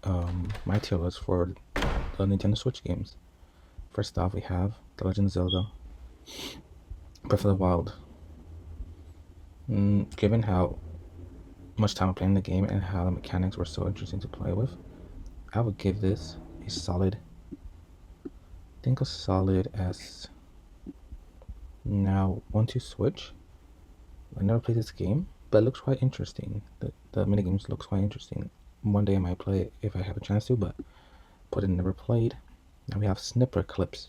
my tier list for the Nintendo Switch games. First off, we have The Legend of Zelda Breath of the Wild. Given how much time I played in the game and how the mechanics were so interesting to play with, I would give this a solid, I think a solid S. Now, once you Switch, I never played this game, but it looks quite interesting. The minigames looks quite interesting. One day I might play it if I have a chance to, but it never played. Now we have Snipper Clips.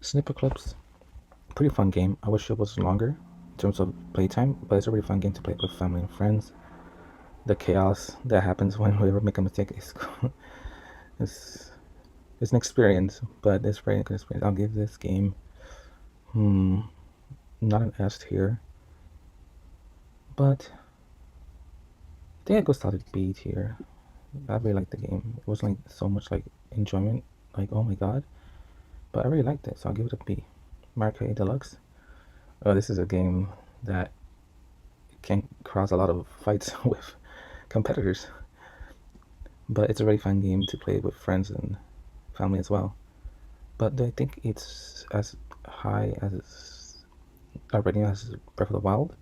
Snipper Clips, pretty fun game. I wish it was longer in terms of playtime, but it's a really fun game to play with family and friends. The chaos that happens when we ever make a mistake is it's, it's an experience, but it's a very good experience. I'll give this game not an S tier, but I think it goes solid B tier. I really liked the game. It was like so much like enjoyment, like oh my god. But I really liked it, so I'll give it a B. Mario Kart 8 Deluxe. This is a game that can cause a lot of fights with competitors, but it's a really fun game to play with friends and family as well. But I think it's as high as a rating as Breath of the Wild.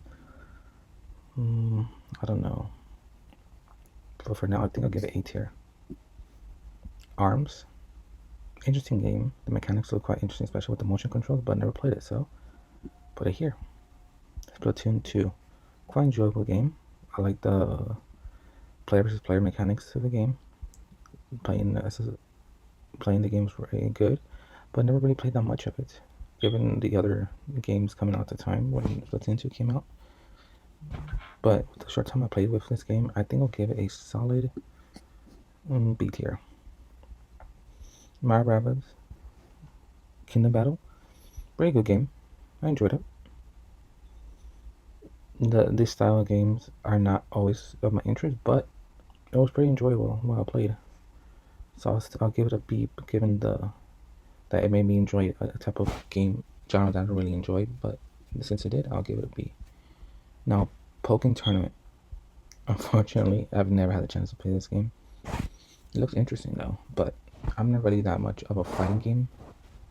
I don't know, but for now I think I'll give it A tier. Arms, interesting game. The mechanics look quite interesting, especially with the motion controls, but I never played it, so put it here. Splatoon 2, quite enjoyable game. I like the player versus player mechanics of the game. Playing the game was very good, but I never really played that much of it, given the other games coming out at the time when Splatoon 2 came out. But with the short time I played with this game, I think I'll give it a solid B tier. Mario Rabbids Kingdom Battle, very good game. I enjoyed it. This style of games are not always of my interest, but it was pretty enjoyable while I played. So I'll give it a B, given that it made me enjoy a type of game genre that I don't really enjoy. But since it did, I'll give it a B. Now, Pokken Tournament. Unfortunately, I've never had a chance to play this game. It looks interesting though, but I'm not really that much of a fighting game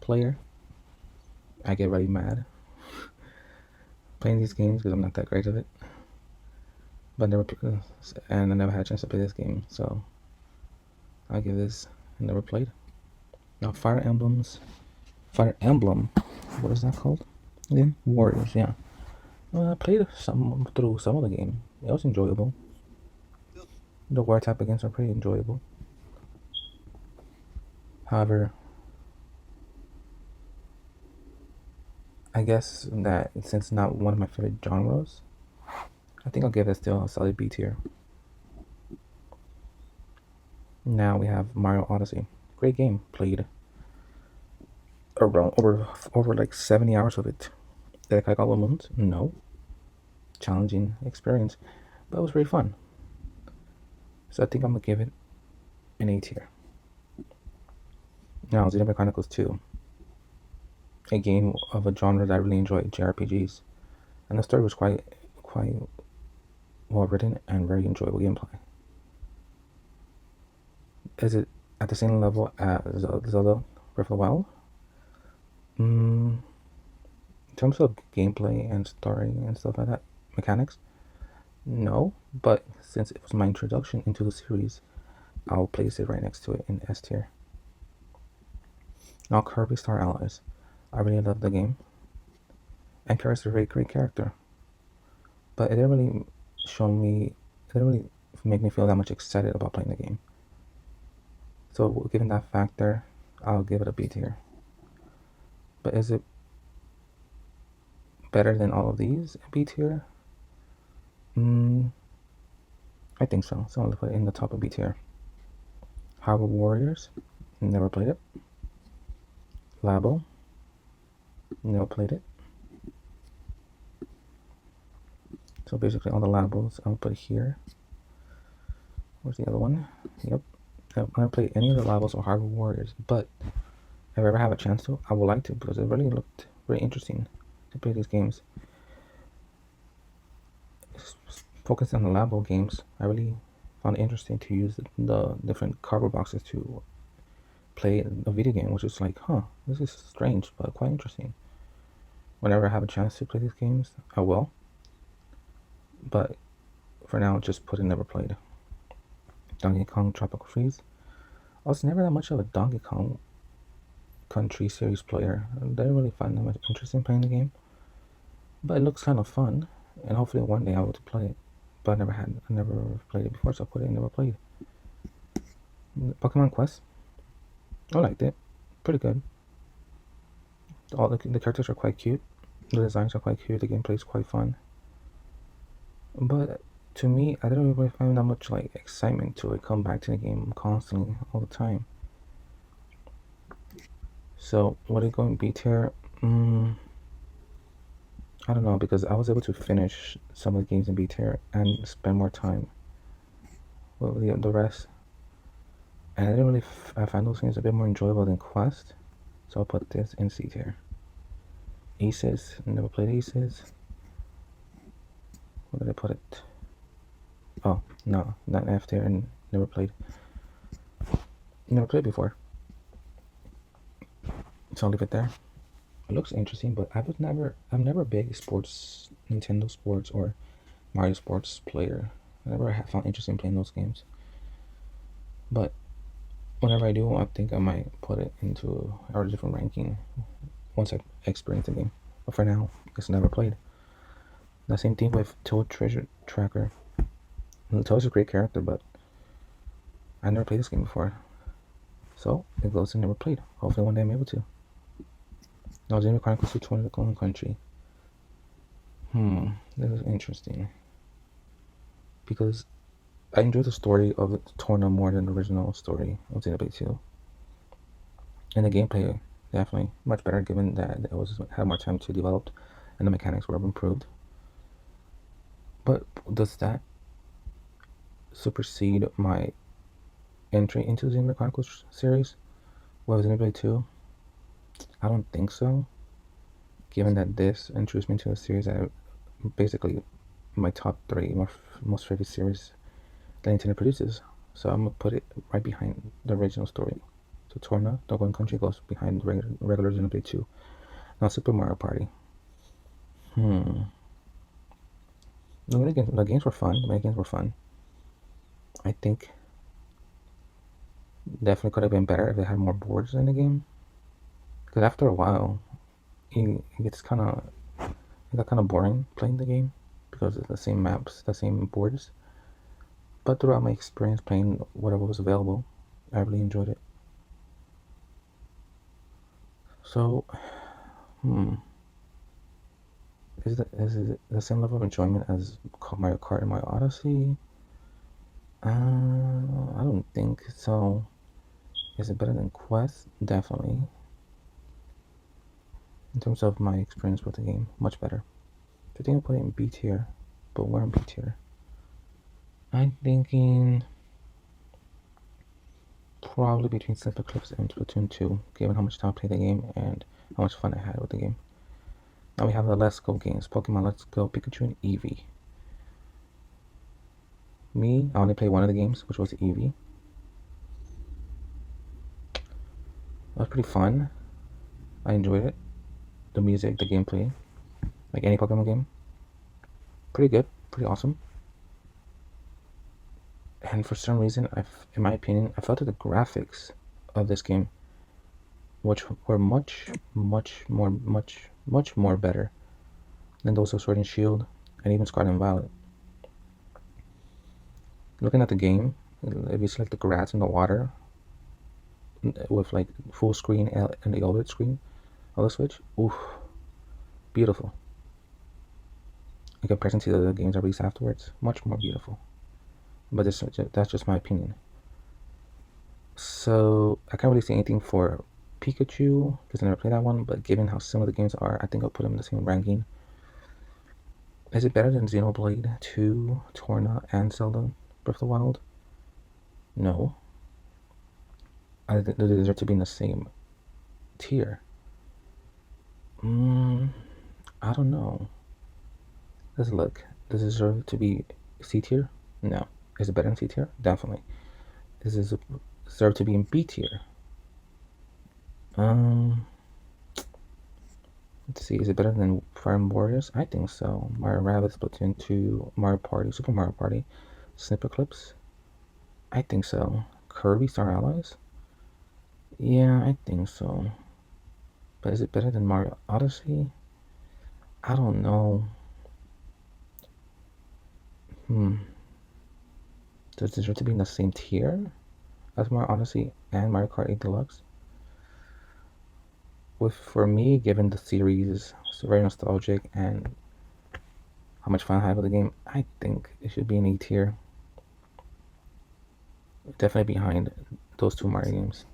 player. I get really mad playing these games because I'm not that great at it. But I never had a chance to play this game, so I'll give this. I never played. Now, Fire Emblem. What is that called? Again, Warriors. Yeah. Well, I played through some of the game. It was enjoyable. The war type games are pretty enjoyable. However, I guess that since not one of my favorite genres, I think I'll give it still a solid B tier. Now we have Mario Odyssey. Great game. Played around over like 70 hours of it. Did I got all moons? No. Challenging experience, but it was very fun. So I think I'm gonna give it an A tier. Now, Xenoblade Chronicles 2, a game of a genre that I really enjoyed, JRPGs, and the story was quite well written and very enjoyable gameplay. Is it at the same level as Zelda Breath of the Wild? In terms of gameplay and story and stuff like that, mechanics, no. But since it was my introduction into the series, I'll place it right next to it in S tier. Now, Kirby Star Allies. I really love the game. And Kara's a very great character. But it didn't really make me feel that much excited about playing the game. So, given that factor, I'll give it a B tier. But is it better than all of these B tier? I think so. So I'll put it in the top of B tier. Hyrule Warriors, never played it. Labo, never played it. So basically all the Labos I'll put here. Where's the other one? Yep. I haven't played any of the Labos or Hyrule Warriors, but if I ever have a chance to, I would like to because it really looked very interesting to play these games. Focus on the Labo games. I really found it interesting to use the different cardboard boxes to play a video game, which is like, huh, this is strange but quite interesting. Whenever I have a chance to play these games, I will. But for now, just put it never played. Donkey Kong Tropical Freeze. I was never that much of a Donkey Kong Country series player. I didn't really find that much interest in playing the game. But it looks kind of fun, and hopefully one day I will play it. But I never played it before, so I put it and never played. Pokemon Quest. I liked it. Pretty good. All the characters are quite cute. The designs are quite cute. The gameplay is quite fun. But to me, I didn't really find that much like excitement to it. Come back to the game constantly all the time. So what are going B tier? I don't know, because I was able to finish some of the games in B tier and spend more time with the rest. And I didn't really. I find those games a bit more enjoyable than Quest, so I'll put this in C tier. Aces. Never played Aces. Where did I put it? Oh no, not F tier, and never played. Never played before, so I'll leave it there. It looks interesting, but I'm never a big sports, Nintendo sports or Mario sports player. I never have found interesting playing those games. But whenever I do, I think I might put it into a different ranking once I experience the game. But for now, it's never played. The same thing with Toad Treasure Tracker. Toad's a great character, but I never played this game before. So it goes to never played. Hopefully one day I'm able to. Now Xenoblade Chronicles 2 The Clone Country. This is interesting. Because I enjoy the story of Torna more than the original story of Xenoblade 2. And the gameplay definitely much better given that it had more time to develop and the mechanics were improved. But does that supersede my entry into the Xenoblade Chronicles series with Xenoblade 2? I don't think so. Given that this introduced me to a series that basically my top 3 most favorite series that Nintendo produces. So I'm gonna put it right behind the original story. So Torna, The Golden Country goes behind the regular Xenoblade 2. Now Super Mario Party. The games were fun. The games were fun. I think definitely could have been better if it had more boards in the game. Because after a while, it got kind of boring playing the game because it's the same maps, the same boards. But throughout my experience playing whatever was available, I really enjoyed it. So, is it the same level of enjoyment as Mario Kart and Mario Odyssey? I don't think so. Is it better than Quest? Definitely. In terms of my experience with the game, much better. I think I'll put it in B tier, but where in B tier? I'm thinking probably between Clips and Splatoon 2, given how much time I played the game and how much fun I had with the game. Now we have the Let's Go games, Pokemon Let's Go, Pikachu, and Eevee. Me, I only played one of the games, which was Eevee. It was pretty fun. I enjoyed it. The music, the gameplay, like any Pokemon game. Pretty good, pretty awesome. And for some reason, in my opinion, I felt that the graphics of this game, which were much more better than those of Sword and Shield and even Scarlet and Violet. Looking at the game, if you select the grass in the water with like full screen and the OLED screen of the Switch, oof, beautiful. In comparison to the games I released afterwards, much more beautiful. But that's just my opinion. So I can't really say anything for Pikachu because I never played that one. But given how similar the games are, I think I'll put them in the same ranking. Is it better than Xenoblade 2, Torna, and Zelda Breath of the Wild? No. I think they deserve to be in the same tier. I don't know. Let's look. Does it deserve to be C tier? No. Is it better than C tier? Definitely. Is it deserve to be in B tier? Let's see. Is it better than Fire Emblem Warriors? I think so. Mario Rabbids, Splatoon 2, Mario Party, Super Mario Party, Snipperclips. I think so. Kirby Star Allies? Yeah, I think so. But is it better than Mario Odyssey? I don't know. Does it deserve to be in the same tier as Mario Odyssey and Mario Kart 8 Deluxe? For me, given the series, it's very nostalgic and how much fun I have with the game, I think it should be in A tier. Definitely behind those two Mario games.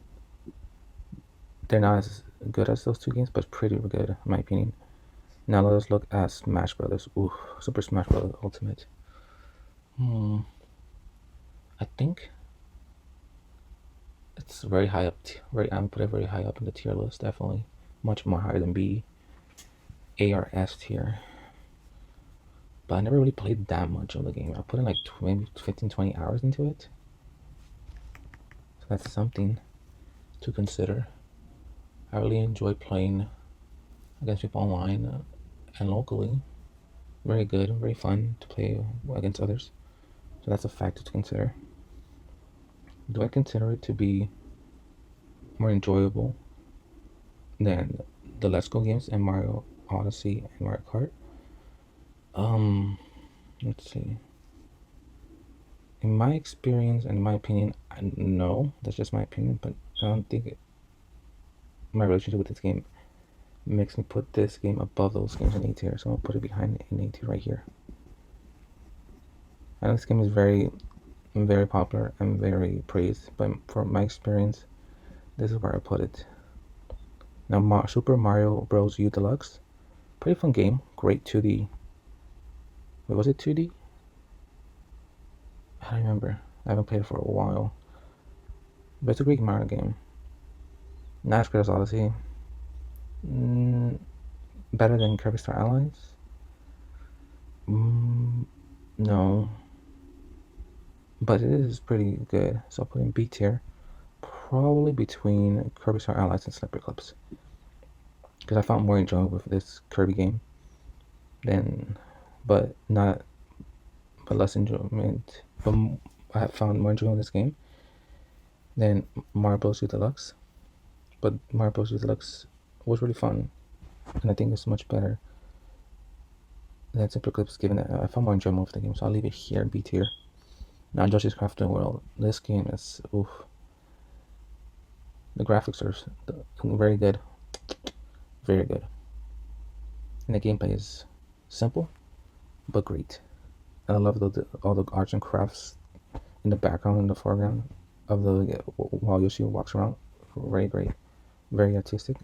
They're not as good as those two games, but pretty good in my opinion. Now let us look at Smash Brothers. Ooh, Super Smash Brothers Ultimate. I think it's very high up. I'm put it very high up in the tier list. Definitely much more higher than B, A, or S tier. But I never really played that much of the game. I put in like maybe 15, 20 hours into it. So that's something to consider. I really enjoy playing against people online and locally. Very good, very fun to play against others. So that's a factor to consider. Do I consider it to be more enjoyable than the Let's Go games and Mario Odyssey and Mario Kart? Let's see. In my experience and in my opinion, no, that's just my opinion, but I don't think my relationship with this game makes me put this game above those games in A tier, so I'll put it behind in A tier right here. And this game is very, very popular and very praised, but from my experience, this is where I put it. Now, Super Mario Bros. U Deluxe, pretty fun game, great 2D. Wait, was it 2D? I don't remember. I haven't played it for a while. But it's a great Mario game. Not as good as Odyssey. Better than Kirby Star Allies? No. But it is pretty good. So I'll put in B tier. Probably between Kirby Star Allies and Snipperclips. Because I found more enjoyable with this Kirby game than, but less enjoyment. But I have found more enjoyment in this game than Mario Bros. U Deluxe. But Mario Bros. U Deluxe was really fun, and I think it's much better than Snipperclips. Given that I found more enjoyment with the game, so I'll leave it here, B tier. Now, Yoshi's Crafted World. This game is oof. The graphics are very good, very good, and the gameplay is simple but great. And I love all the arts and crafts in the background and the foreground of the while Yoshi walks around. Very great, very artistic.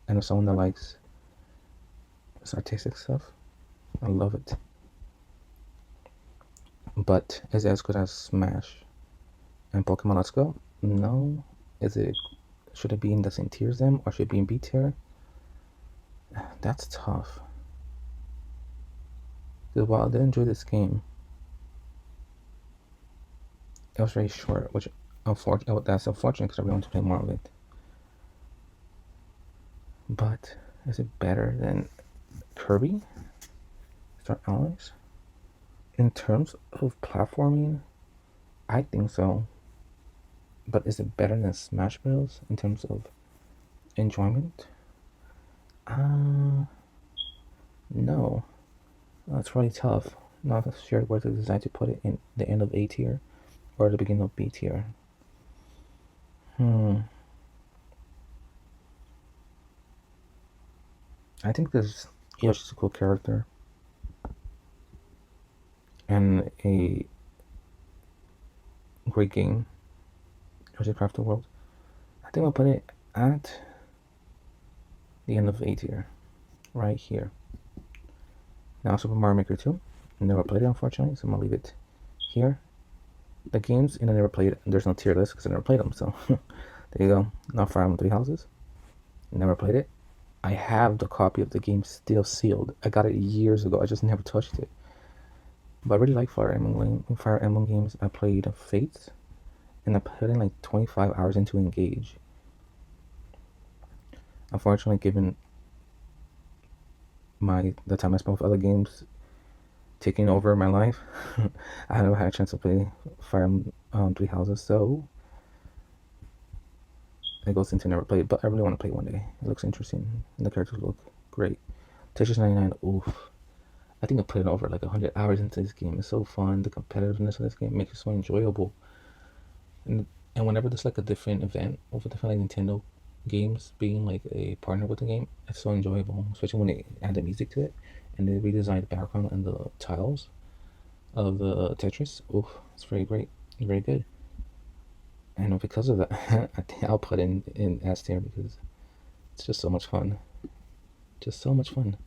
And if someone that likes this artistic stuff, I love it. But is it as good as Smash and Pokemon Let's Go? No. Should it be in the same tier as them, or should it be in B tier? That's tough. Because while I did enjoy this game, it was very short, which that's unfortunate because I really want to play more of it. But is it better than Kirby Star Allies? In terms of platforming, I think so. But is it better than Smash Bros. In terms of enjoyment? No. It's really tough. Not sure where to decide to put it in the end of A tier or the beginning of B tier. I think this Yoshi's a cool character and a great game. Yoshi Crafted World. I think I'll put it at the end of A tier, right here. Now Super Mario Maker 2. Never played it unfortunately, so I'm gonna leave it here. The games I never played, there's no tier list because I never played them, so there you go. Now Fire Emblem Three Houses. Never played it. I have the copy of the game still sealed. I got it years ago. I just never touched it. But I really like Fire Emblem games. I played Fates, and I put in like 25 hours into Engage. Unfortunately, given the time I spent with other games taking over my life, I never had a chance to play Fire Emblem Three Houses, so it goes into never play it. But I really want to play one day. It looks interesting, and the characters look great. Tetris 99, oof. I think I put in over like 100 hours into this game. It's so fun. The competitiveness of this game makes it so enjoyable. And and whenever there's like a different event over different like Nintendo games being like a partner with the game, it's so enjoyable. Especially when they add the music to it and they redesign the background and the tiles of the Tetris. Oof, it's very great, very good. And because of that, I think I'll put in S tier because it's just so much fun. Just so much fun.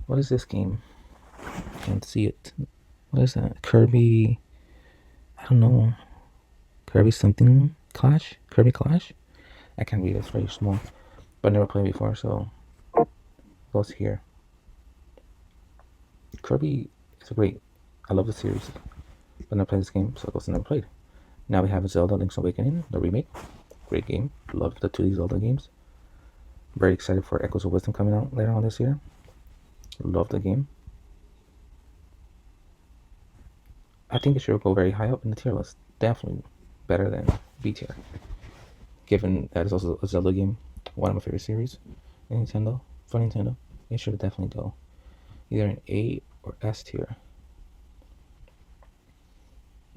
What is this game? Can't see it. What is that? Kirby. I don't know. Kirby something Clash? Kirby Clash? I can't read it. It's very small. But I never played before, so it goes here. Kirby is a great. I love the series. But I never played this game, so it goes to never played. Now we have Zelda Link's Awakening, the remake. Great game. Love the 2D Zelda games. Very excited for Echoes of Wisdom coming out later on this year. Love the game. I think it should go very high up in the tier list. Definitely better than B tier. Given that it's also a Zelda game, one of my favorite series in Nintendo, for Nintendo, it should definitely go either an A or S tier.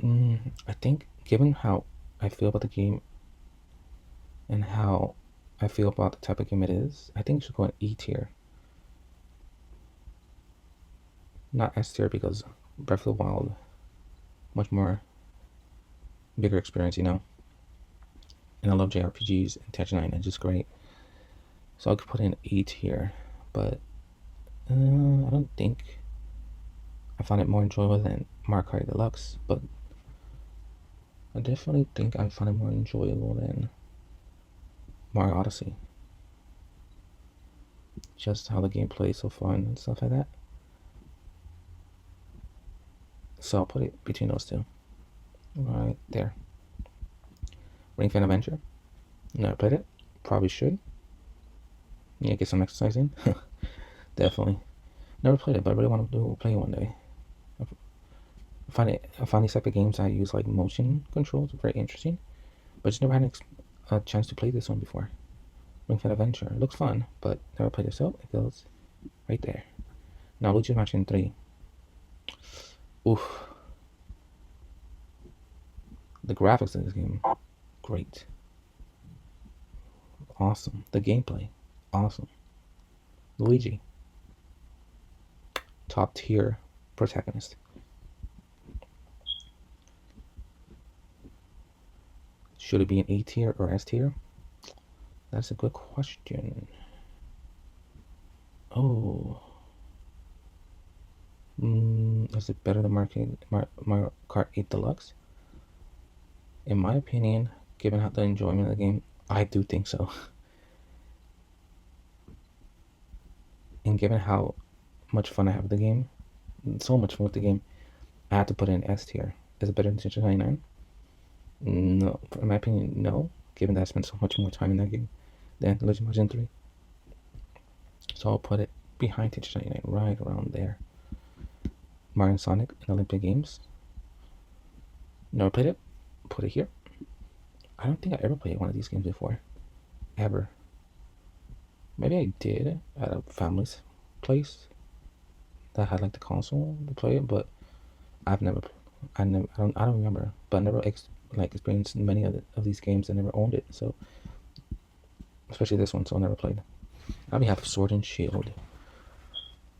I think given how I feel about the game and how I feel about the type of game it is, I think it should go in E tier. Not S tier because Breath of the Wild, much more bigger experience, you know. And I love JRPGs and Tetris 9 is just great. So I could put in E tier, but I don't think I found it more enjoyable than Mario Kart Deluxe, but I definitely think I found it more enjoyable than Mario Odyssey. Just how the gameplay is so fun and stuff like that. So I'll put it between those two. Right there. Ring Fit Adventure. Never played it. Probably should. Yeah, get some exercise in. Definitely. Never played it, but I really want to play it one day. I find these type of games I use like motion controls very interesting, but just never had a chance to play this one before. Ring Fit Adventure. It looks fun, but never played it, so it goes right there. Now Luigi's Mansion 3. Oof. The graphics in this game, great. Awesome. The gameplay, awesome. Luigi, top tier protagonist. Should it be an A tier or S tier? That's a good question. Oh. Is it better than Mario Kart 8 Deluxe? In my opinion, given how the enjoyment of the game, I do think so. And given how much fun I have with the game, so much fun with the game, I have to put it in S tier. Is it better than Tetris 99? No, in my opinion, no. Given that I spent so much more time in that game than Luigi Mansion 3. So I'll put it behind Tetris 99, right around there. Mario and Sonic and Olympic Games. Never played it. Put it here. I don't think I ever played one of these games before. Ever. Maybe I did at a family's place that had like the console to play it, but I've never. I don't remember. But I never experienced many of these games. I never owned it. So especially this one, so I never played. Now we have Sword and Shield.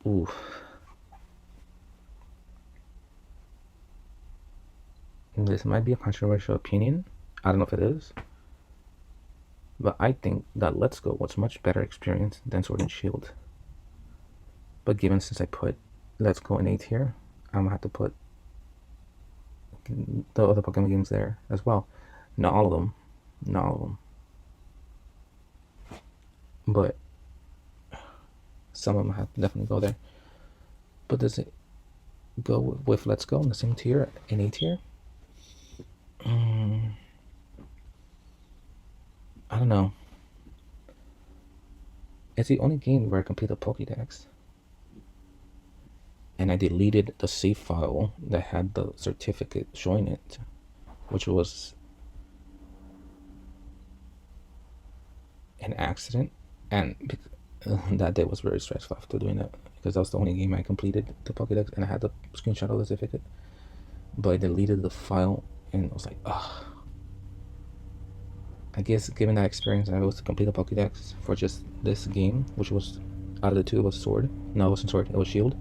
Ooh. This might be a controversial opinion. I don't know if it is. But I think that Let's Go was much better experience than Sword and Shield. But given since I put Let's Go in A tier, I'm gonna have to put the other Pokemon games there as well. Not all of them. Not all of them. But some of them have to definitely go there. But does it go with Let's Go in the same tier, in A tier. Mm, I don't know. It's the only game where I completed Pokédex, and I deleted the save file that had the certificate showing it, which was an accident, and that day was very stressful after doing that because that was the only game I completed the Pokédex, and I had the screenshot of the certificate, but I deleted the file, and I was like, ugh. I guess given that experience, I was to complete the Pokédex for just this game, which was out of the two, it was Sword. No, it wasn't Sword. It was Shield.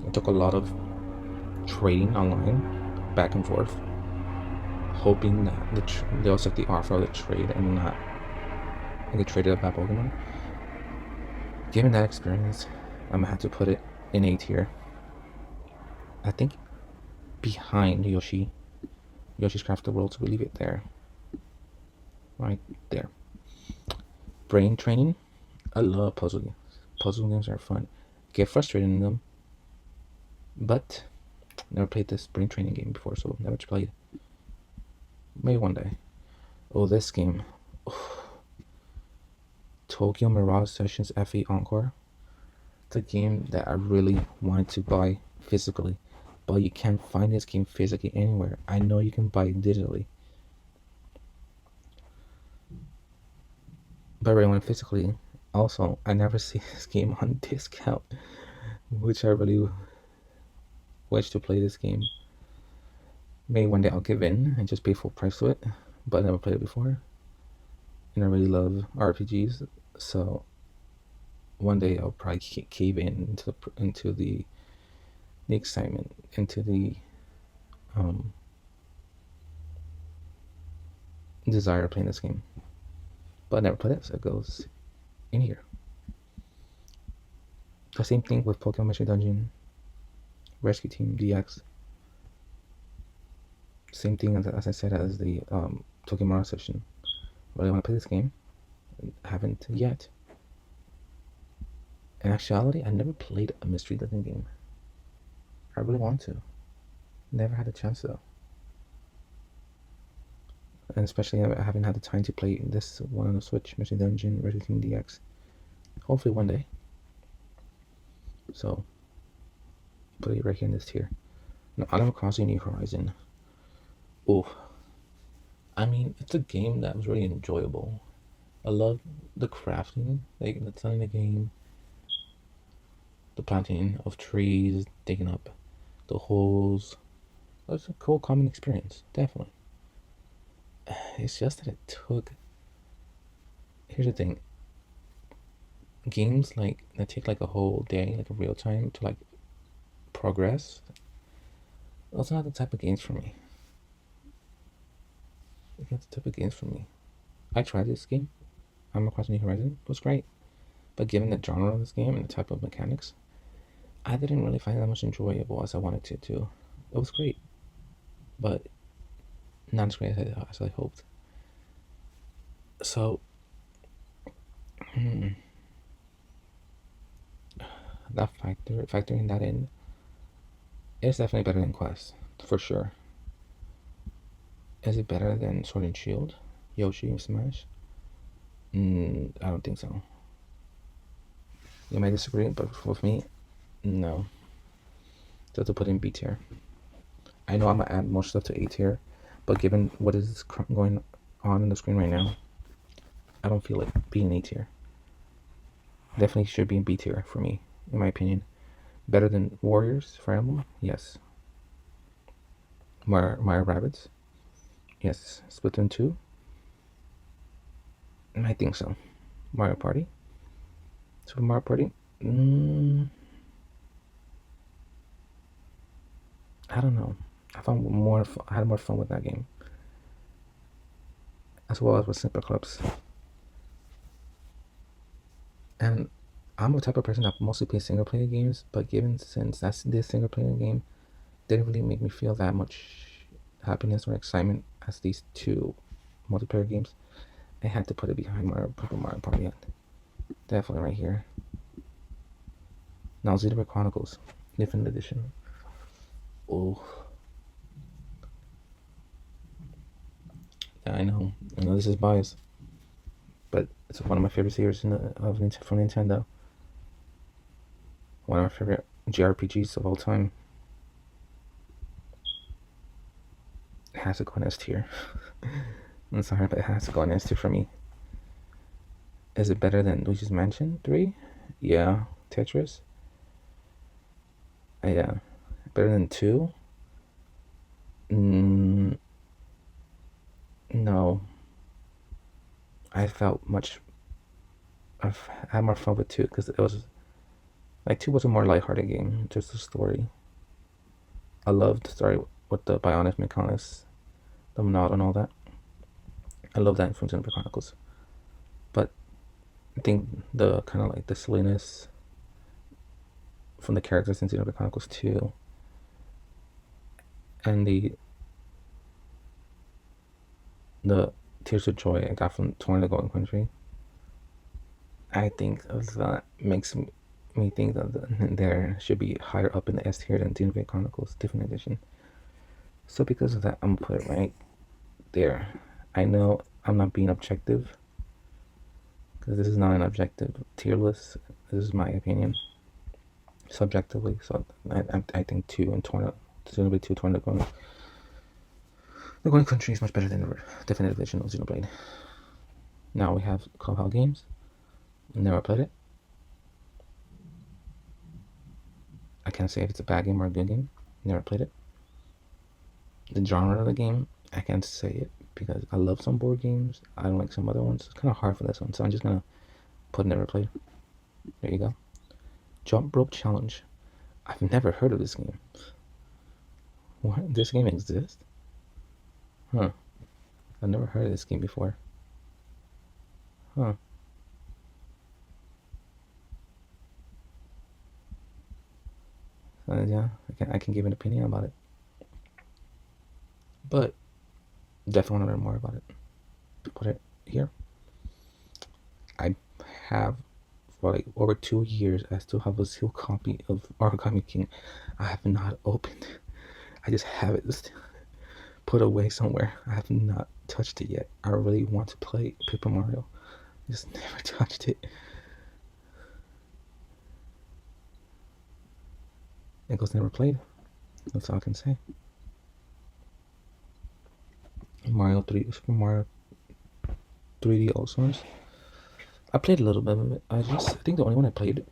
It took a lot of trading online, back and forth, hoping that they'll accept the offer of the trade and not get traded up by Pokemon. Given that experience, I'm gonna have to put it in A tier. I think behind Yoshi's Crafted Worlds, we leave it there. Right there. Brain training. I love puzzle games. Puzzle games are fun. Get frustrated in them, but never played this brain training game before, so never played. Maybe one day. Oh, this game. Tokyo Mirage Sessions FE Encore. It's a game that I really wanted to buy physically, but you can't find this game physically anywhere. I know you can buy it digitally, but I really want it physically. Also, I never see this game on discount, which I really wish to play this game. Maybe one day I'll give in and just pay full price to it, but I never played it before, and I really love RPGs, so one day I'll probably cave in into the excitement, into the um, desire of playing this game. But I never played it, so it goes in here. The same thing with Pokemon Mystery Dungeon, Rescue Team DX. Same thing as I said as the Tokyo Mirage Session. Really want to play this game. Haven't yet. In actuality, I never played a Mystery Dungeon game. I really want to. Never had a chance though. And especially I haven't had the time to play this one on the Switch, Mystery Dungeon, Rescue Team DX. Hopefully one day. So, put it right here in this tier. Now, Animal Crossing New Horizon. Oh, I mean, it's a game that was really enjoyable. I love the crafting, like that's in the game, the planting of trees, digging up the holes. That's a cool, common experience, definitely. It's just that it took. Here's the thing: games like that take like a whole day, like a real time to like progress. Those are not the type of games for me. It's not the type of games for me. I tried this game, Animal Crossing New Horizon. It was great, but given the genre of this game and the type of mechanics, I didn't really find it that much enjoyable as I wanted to do. It was great, but not as great as I hoped. So, that factoring that in, it's definitely better than Quest, for sure. Is it better than Sword and Shield, Yoshi Smash? I don't think so. You might disagree, but with me, no. So to put in B tier. I know I'm gonna add more stuff to A tier, but given what is going on in the screen right now, I don't feel it being A tier. Definitely should be in B tier for me, in my opinion. Better than Warriors, Fire Emblem? Yes. Mario Rabbids? Yes. Splatoon 2? I think so. Mario Party? Super Mario Party? I don't know. I had more fun with that game, as well as with Simple Clubs. And I'm the type of person that mostly plays single player games, but since this single player game didn't really make me feel that much happiness or excitement as these two multiplayer games, I had to put it behind Paper Mario Party. Definitely right here. Now, Xenoblade Chronicles. Different edition. Oh, yeah, I know. I know this is biased, but it's one of my favorite series from Nintendo. One of my favorite JRPGs of all time. It has to go in S tier. I'm sorry, but it has to go in S tier for me. Is it better than Luigi's Mansion 3? Yeah. Tetris? Yeah. Better than 2? Mm, no. I felt much. I've had more fun with 2 because it was like 2 was a more lighthearted game, just the story. I loved the story with the Bionic Mechanicus, the Monad, and all that. I love that from Xenoblade Chronicles. But I think the kind of like the silliness from the characters in Xenoblade Chronicles 2 and the tears of joy I got from Torn the Golden Country, I think that makes me think that there should be higher up in the S tier than Xenoblade Chronicles Different Edition. So because of that, I'm gonna put it right there. I know I'm not being objective because this is not an objective tier list. This is my opinion, subjectively. So I think 2 and Xenoblade 2 Torn the Golden Country is much better than the Definitive Edition of Xenoblade. Now we have Clubhouse Games. Never played it. I can't say if it's a bad game or a good game. Never played it. The genre of the game, I can't say it because I love some board games. I don't like some other ones. It's kind of hard for this one, so I'm just gonna put never played. There you go. Jump Rope Challenge. I've never heard of this game. What? This game exists? Huh. I've never heard of this game before. Huh. Yeah, I can give an opinion about it. But definitely want to learn more about it. Put it here. I have for like over 2 years. I still have a sealed copy of Origami King. I have not opened. I just have it put away somewhere. I have not touched it yet. I really want to play Paper Mario. Just never touched it. It goes never played. That's all I can say. Mario 3, Super Mario 3D All Stars. I played a little bit of it. I think the only one I played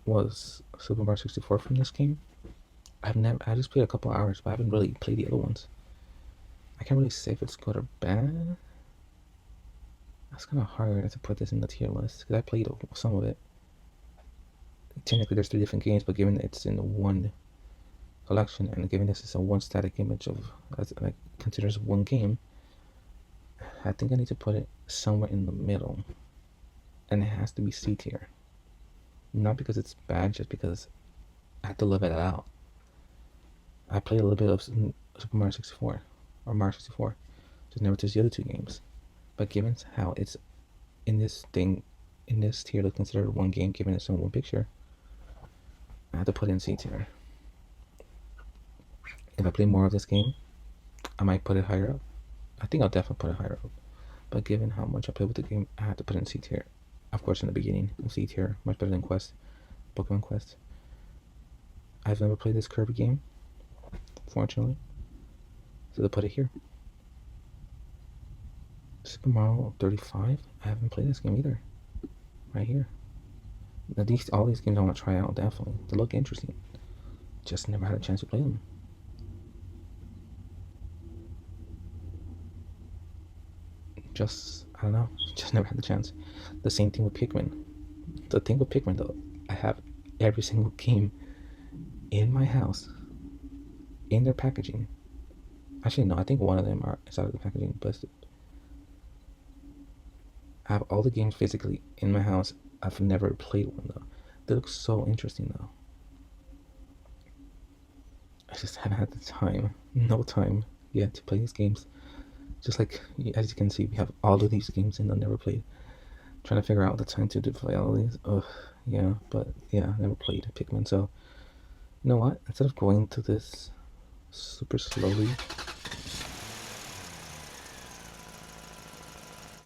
was Super Mario 64 from this game. I just played a couple hours, but I haven't really played the other ones. I can't really say if it's good or bad. That's kind of hard to put this in the tier list because I played some of it. Technically, there's 3 different games, but given it's in one collection and given this is a one static image of like considers one game, I think I need to put it somewhere in the middle, and it has to be C tier. Not because it's bad, just because I have to live it out. I played a little bit of Super Mario 64 or Mario 64, just never touched the other 2 games. But given how it's in this tier that's considered one game, given it's in one picture, I have to put it in C tier. If I play more of this game, I might put it higher up. I think I'll definitely put it higher up. But given how much I play with the game, I have to put it in C tier. Of course, in the beginning, C tier, much better than Pokemon Quest. I've never played this Kirby game, fortunately, so they put it here. Super Mario 35. I haven't played this game either. Right here. Now all these games I want to try out definitely. They look interesting. Just never had a chance to play them. I don't know. Just never had the chance. The same thing with Pikmin. The thing with Pikmin though, I have every single game in my house in their packaging. Actually, no, I think one of them is out of the packaging, but I have all the games physically in my house. I've never played one though. They look so interesting though. I just haven't had the time, no time yet to play these games. Just like, as you can see, we have all of these games and I've never played. Trying to figure out the time to play all of these. Ugh, yeah, but yeah, I never played Pikmin, so You know what? Instead of going to this super slowly,